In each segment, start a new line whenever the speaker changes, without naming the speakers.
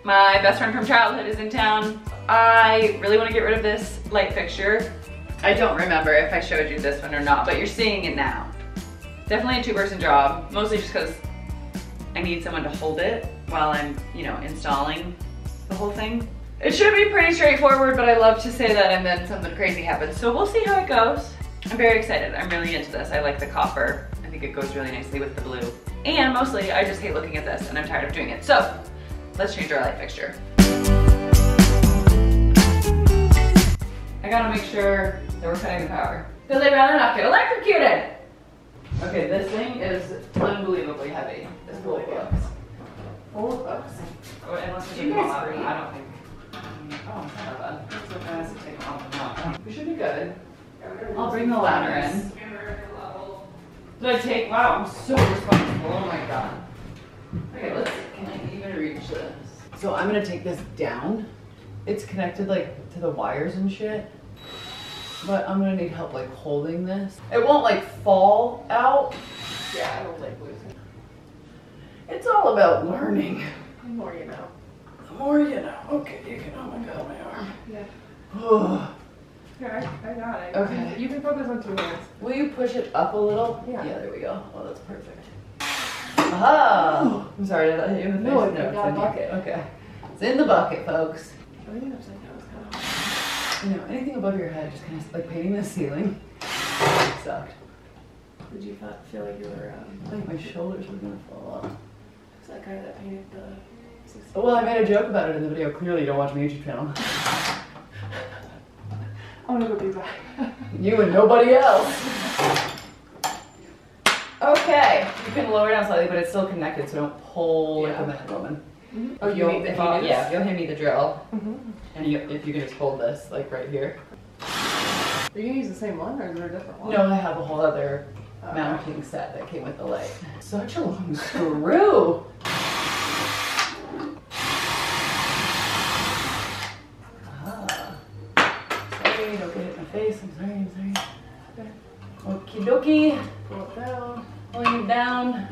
My best friend from childhood is in town. I really want to get rid of this light fixture. I don't remember if I showed you this one or not, but you're seeing it now. Definitely a two-person job, mostly just because I need someone to hold it while I'm, you know, installing the whole thing. It should be pretty straightforward, but I love to say that and then something crazy happens. So we'll see how it goes. I'm very excited. I'm really into this. I like the copper. I think it goes really nicely with the blue. And mostly, I just hate looking at this and I'm tired of doing it. So let's change our light fixture. I gotta make sure that we're cutting the power, because I'd rather not get electrocuted. Okay, this thing is unbelievably heavy. It's full of books. Full of books. Oh, unless
Do you guys agree?
I don't think. Oh, it's not that bad. It's so fast to take them off and on. We should be good. I'll bring the ladder in. Did I take? Wow, I'm so responsible. Oh my god. Okay, let's see. Can I even reach this? So I'm gonna take this down. It's connected like to the wires and shit. But I'm gonna need help like holding this. It won't like fall out.
Yeah, I don't like losing.
It's all about learning.
The more you know.
The more you know. Okay, you can, oh my god, my arm.
Yeah. Here, I got it.
Okay.
You can focus on 2 hands.
Will you push it up a little?
Yeah.
Yeah, there we go. Oh, that's perfect. Aha! I'm sorry, did I hit you in the face?
No,
it's
got a
in here.
bucket.
Okay. It's in the bucket, folks.
Everything upside down is kind of hard.
You know, anything above your head, just kind of like painting the ceiling. Sucked.
Did you feel like you were,
I think my shoulders were gonna fall off.
it's that guy that painted the 60s?
Well, I made a joke about it in the video. Clearly, you don't watch my YouTube channel.
I'm gonna go do that.
You and nobody else. Okay, you can lower it down slightly, but it's still connected, so don't pull like a mad woman.
Mm-hmm.
Oh,
you need the hands?
Yeah, you'll hand me the drill,
Mm-hmm.
and if you can just hold this, like right here.
Are you gonna use the same one, or is there a different one?
No, I have a whole other mounting set that came with the light. Such a long screw. Sorry, don't get it in my face. I'm sorry.
Okay.
Okie dokie.
Pull it down.
Pulling it down.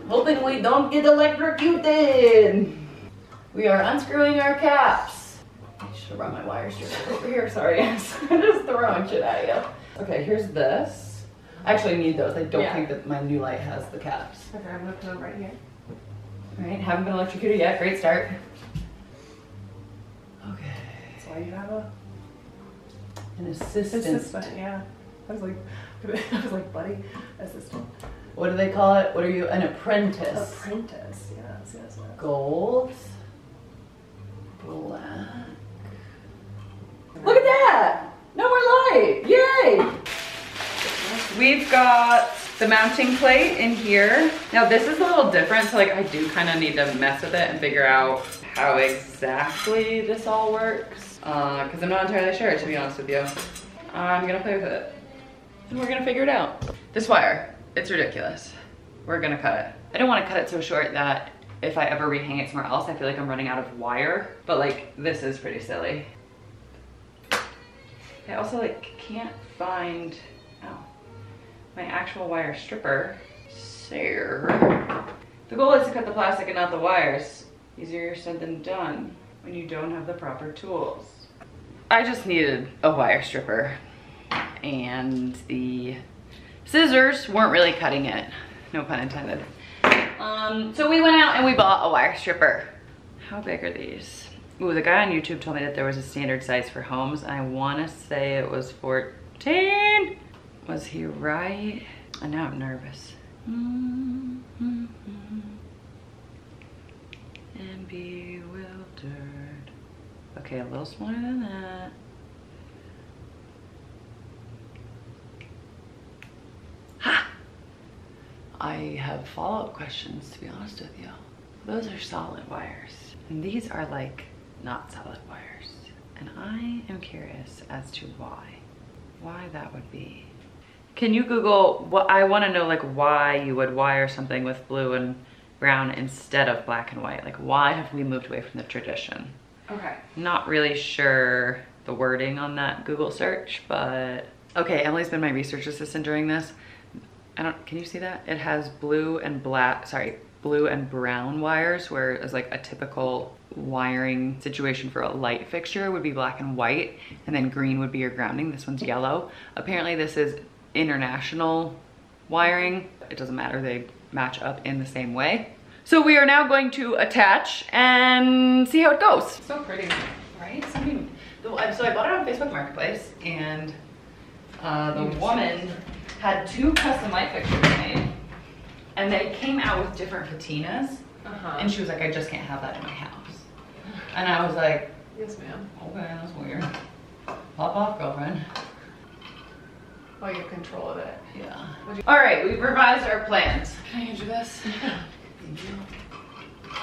Hoping we don't get electrocuted. We are unscrewing our caps. I should have brought my wire stripper over here. Sorry, I'm just throwing shit at you. Okay, here's this. I actually need those. I don't think that my new light has the caps.
Okay, I'm gonna put them right here.
All right, haven't been electrocuted yet. Great start. Okay.
That's why you have
An assistant.
assistant. Yeah. I was like, buddy, assistant.
What do they call it? What are you? An apprentice.
Apprentice. Yes.
Gold. Black. Look at that! No more light! Yay! We've got the mounting plate in here. Now this is a little different, so like I do kind of need to mess with it and figure out how exactly this all works. Because I'm not entirely sure, to be honest with you. I'm gonna play with it. And we're gonna figure it out. This wire, it's ridiculous. We're gonna cut it. I don't wanna cut it so short that if I ever rehang it somewhere else, I feel like I'm running out of wire. But like, this is pretty silly. I also like can't find, my actual wire stripper. So, the goal is to cut the plastic and not the wires. Easier said than done when you don't have the proper tools. I just needed a wire stripper and the scissors weren't really cutting it. No pun intended. So we went out and we bought a wire stripper. How big are these? Ooh, the guy on YouTube told me that there was a standard size for homes. And I wanna say it was 14. Was he right? And now I'm nervous. And bewildered. Okay, a little smaller than that. Ha! I have follow-up questions, to be honest with you. Those are solid wires. And these are like not solid wires. And I am curious as to why that would be. Can you Google what I want to know, like why you would wire something with blue and brown instead of black and white? Like why have we moved away from the tradition?
Okay.
Not really sure the wording on that Google search, but okay, Emily's been my research assistant during this. Can you see that? It has blue and black, sorry, blue and brown wires, whereas like a typical wiring situation for a light fixture would be black and white, and then green would be your grounding. This one's yellow. Apparently this is international wiring. It doesn't matter, they match up in the same way. So we are now going to attach and see how it goes.
So pretty.
Right? So I bought it on Facebook Marketplace, and the woman had 2 custom light fixtures made, and they came out with different patinas. And she was like, I just can't have that in my house. And I was like,
yes, ma'am.
Okay, that's weird. Pop off, girlfriend.
Oh, you have control of it.
Yeah. All right, we've revised our plans. Can I hand you this?
Yeah.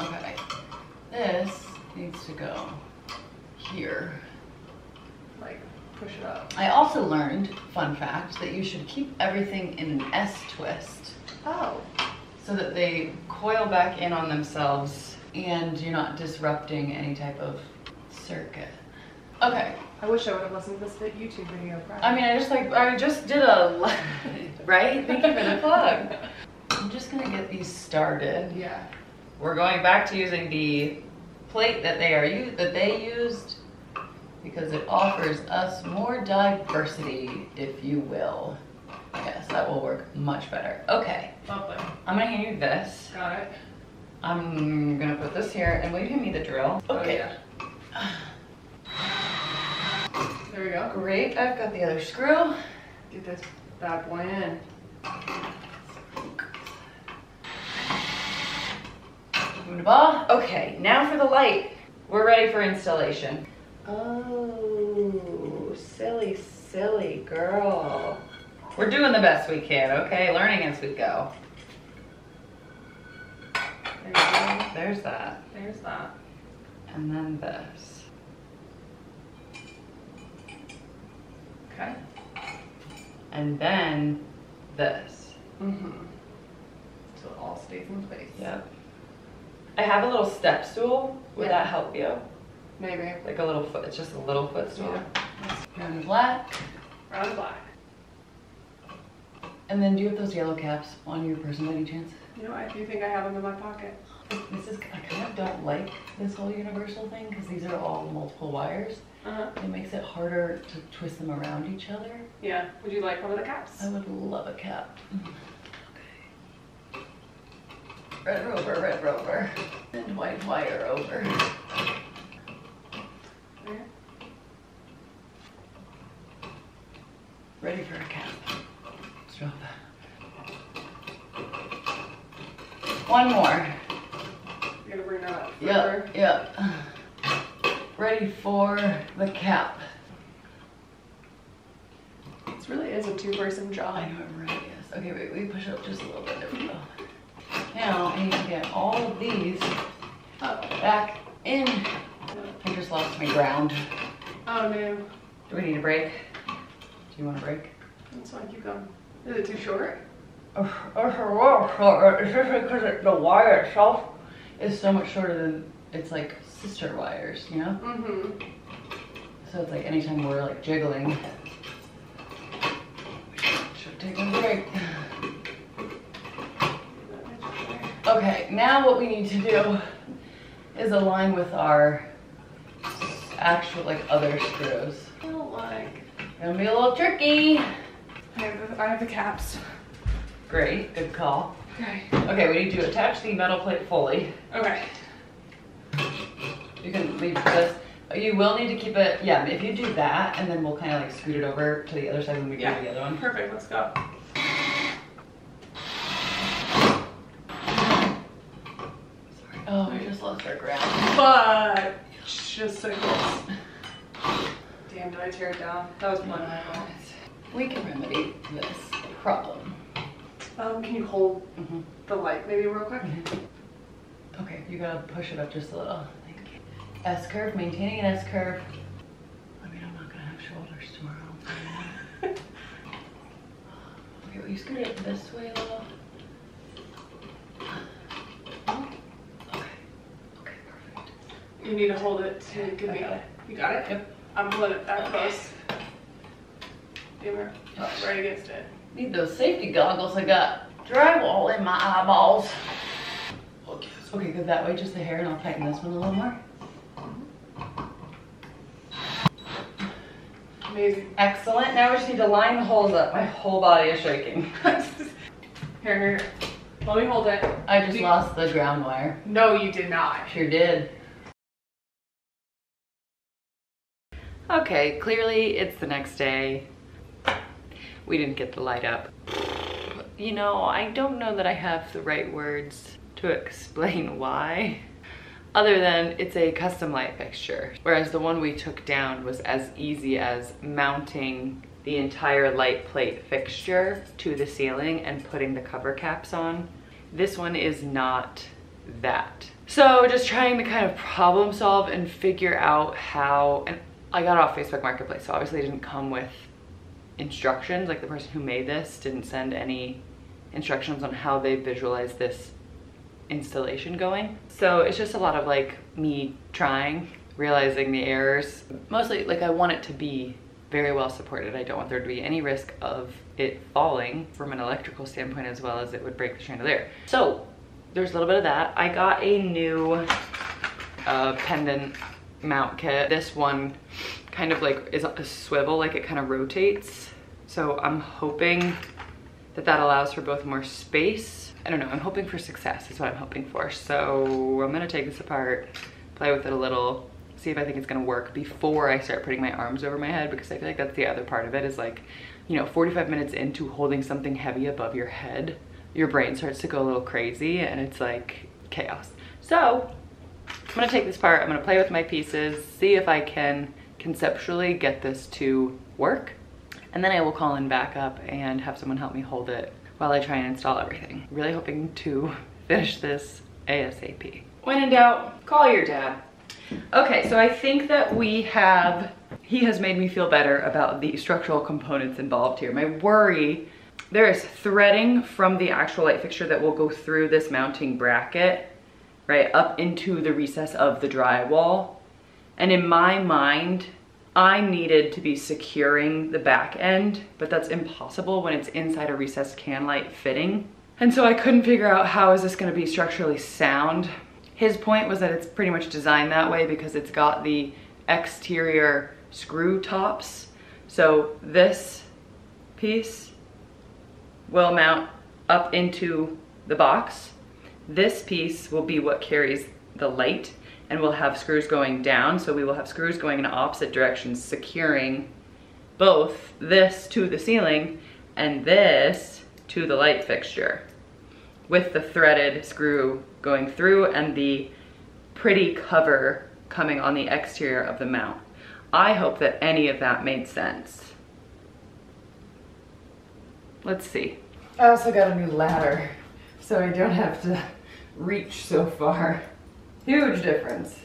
Okay. This needs to go here.
Like, push it up.
I also learned, fun fact, that you should keep everything in an S twist.
Oh.
So that they coil back in on themselves and you're not disrupting any type of circuit. Okay.
I wish I would have listened to this YouTube video prior.
I mean, I just did a, right? Thank you for the plug. I'm just gonna get these started.
Yeah.
We're going back to using the plate that they used because it offers us more diversity, if you will. Yes, that will work much better. Okay.
Lovely.
I'm gonna hand you this.
Got it.
I'm gonna put this here, and will you hand me the drill? Okay.
Oh, yeah. There we go.
Great, I've got the other screw.
Get this bad boy in.
Okay, now for the light. We're ready for installation. Oh, silly, silly girl. We're doing the best we can, okay? Learning as we go.
There you go.
There's that.
There's that.
And then this.
Okay.
And then this.
Mm-hmm. So it all stays in place.
Yep. I have a little step stool. Would that help you?
Maybe.
Like a little foot, it's just a little footstool.
Yeah.
Brown and black.
Brown and black.
And then do you have those yellow caps on your person by any chance?
You know, I do think I have them in my pocket.
I kind of don't like this whole universal thing because these are all multiple wires. It makes it harder to twist them around each other.
Yeah. Would you like one of the caps?
I would love a cap. Okay. Red rover. And white wire over.
There.
Ready for a cap. Let's drop that. One more.
You gotta bring that up.
Yep. Ready for the cap.
This really is a 2-person job.
I know it really is. Okay, wait, we push it up just a little bit. There we go. Now I need to get all of these back in. I just lost my ground.
Oh no.
Do we need a break? Do you want a break?
That's fine, keep going. Is it too short?
It's just because the wire itself is so much shorter than it's like sister wires, you know?
Mm-hmm.
So it's like anytime we're like jiggling, we should take a break. Okay, now what we need to do is align with our actual like other screws.
I don't like.
Gonna be a little tricky.
I have the caps.
Great, good call.
Okay.
Okay, we need to attach the metal plate fully.
Okay.
You can leave this. You will need to keep it, yeah, if you do that, and then we'll kind of like scoot it over to the other side when we get to the other one.
Perfect, let's go.
Sorry. Oh, we just lost our ground.
But just like this. Damn, did I tear it down? That was one.
We can remedy this problem.
Can you hold the light maybe real quick?
Okay, you gotta push it up just a little. Thank you. S-curve, maintaining an S-curve. I mean, I'm not gonna have shoulders tomorrow. Okay, will you scoot it up this way a little? Okay, perfect.
You need to hold it to give me. You got it?
Yep.
I'm holding it that close. You're right against it.
Need those safety goggles. I got drywall in my eyeballs. Okay, go that way, just the hair, and I'll tighten this one a little more.
Amazing.
Excellent. Now we just need to line the holes up. My whole body is shaking.
Here. Let me hold it.
I just lost the ground wire.
No, you did not.
Sure did. Okay, clearly it's the next day. We didn't get the light up. You know, I don't know that I have the right words to explain why, other than it's a custom light fixture, whereas the one we took down was as easy as mounting the entire light plate fixture to the ceiling and putting the cover caps on. This one is not that. So just trying to kind of problem solve and figure out how, and I got it off Facebook Marketplace, so obviously it didn't come with instructions. Like the person who made this didn't send any instructions on how they visualize this installation going. So it's just a lot of like me trying, realizing the errors. Mostly like I want it to be very well supported. I don't want there to be any risk of it falling from an electrical standpoint, as well as it would break the chandelier. So there's a little bit of that. I got a new pendant mount kit. This one kind of like is a swivel, like it kind of rotates. So I'm hoping that that allows for both more space. I don't know, I'm hoping for success is what I'm hoping for. So I'm gonna take this apart, play with it a little, see if I think it's gonna work before I start putting my arms over my head, because I feel like that's the other part of it is like, you know, 45 minutes into holding something heavy above your head, your brain starts to go a little crazy and it's like chaos. So I'm gonna take this apart, I'm gonna play with my pieces, see if I can conceptually get this to work. And then I will call in backup and have someone help me hold it while I try and install everything. Really hoping to finish this ASAP. When in doubt, call your dad. Okay, so I think that he has made me feel better about the structural components involved here. My worry, there is threading from the actual light fixture that will go through this mounting bracket, right, up into the recess of the drywall. And in my mind, I needed to be securing the back end, but that's impossible when it's inside a recessed can light fitting. And so I couldn't figure out how is this gonna be structurally sound. His point was that it's pretty much designed that way because it's got the exterior screw tops. So this piece will mount up into the box. This piece will be what carries the light, and we'll have screws going down. So we will have screws going in opposite directions, securing both this to the ceiling and this to the light fixture, with the threaded screw going through and the pretty cover coming on the exterior of the mount. I hope that any of that made sense. Let's see. I also got a new ladder, so I don't have to reach so far. Huge difference.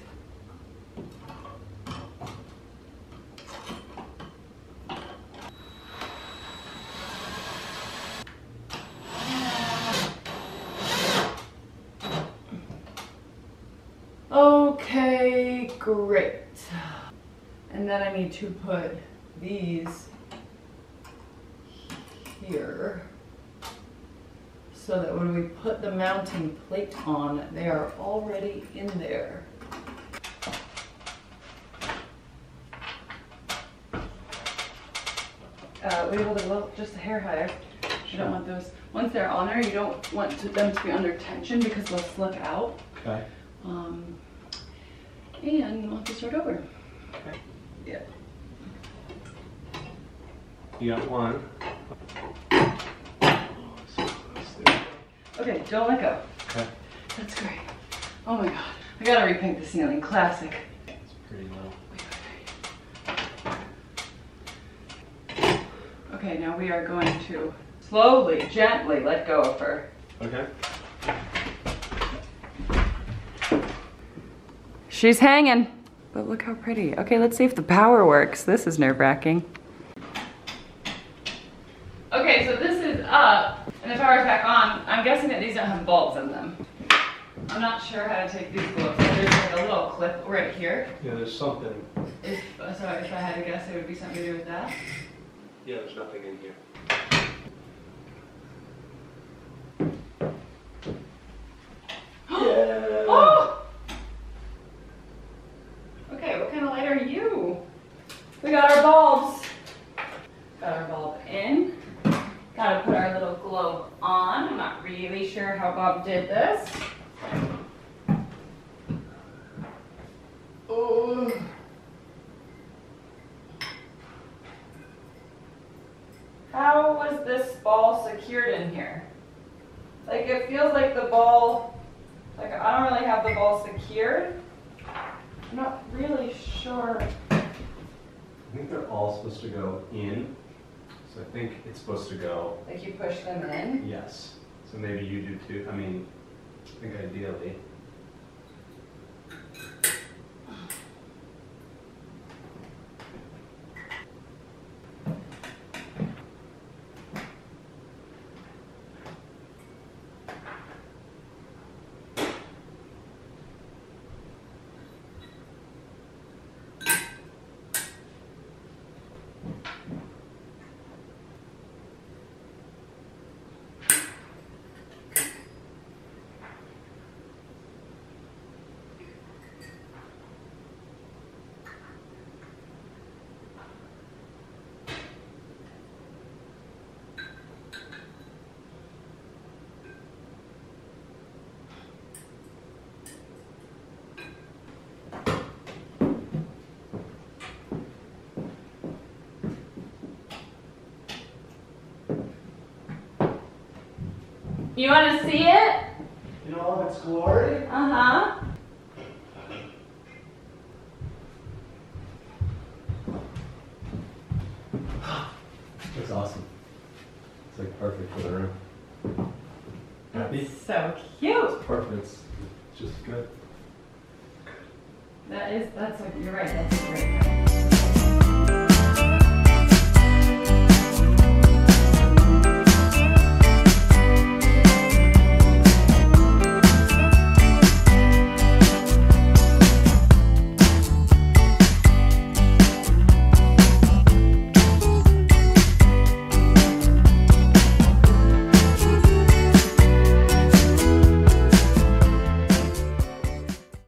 Okay, great. And then I need to put these here so that when we put the mounting plate on, they are already in there. We able to look just a hair higher. You don't want those, once they're on there, you don't want them to be under tension because they'll slip out.
Okay.
And we'll have to start over.
Okay.
Yeah.
You got one.
Okay, don't let go.
Okay.
That's great. Oh my god. I gotta repaint the ceiling. Classic.
It's pretty low.
Okay, now we are going to slowly, gently let go of her.
Okay.
She's hanging. But look how pretty. Okay, let's see if the power works. This is nerve-wracking. Okay, so this is up, and the power's back on. I'm guessing that these don't have bulbs in them. I'm not sure how to take these bulbs. There's like a little clip right here.
Yeah, there's something.
So if I had to guess, it would be something to do with that.
Yeah, there's nothing in here. Yeah.
you? We got our bulbs. Got our bulb in. Gotta put our little globe on. I'm not really sure how Bob did this. Oh. How was this ball secured in here? Like, it feels like the ball, like I don't really have the ball secured. I'm not really sure.
I think they're all supposed to go in. So I think it's supposed to go.
Like you push them in?
Yes. So maybe you do too. I mean, I think ideally.
You want to see it?
In all of its glory?
Uh-huh.
Looks awesome. It's like perfect for the room. Happy?
So cute.
Perfect. It's just good.
That's like, you're right, that's great.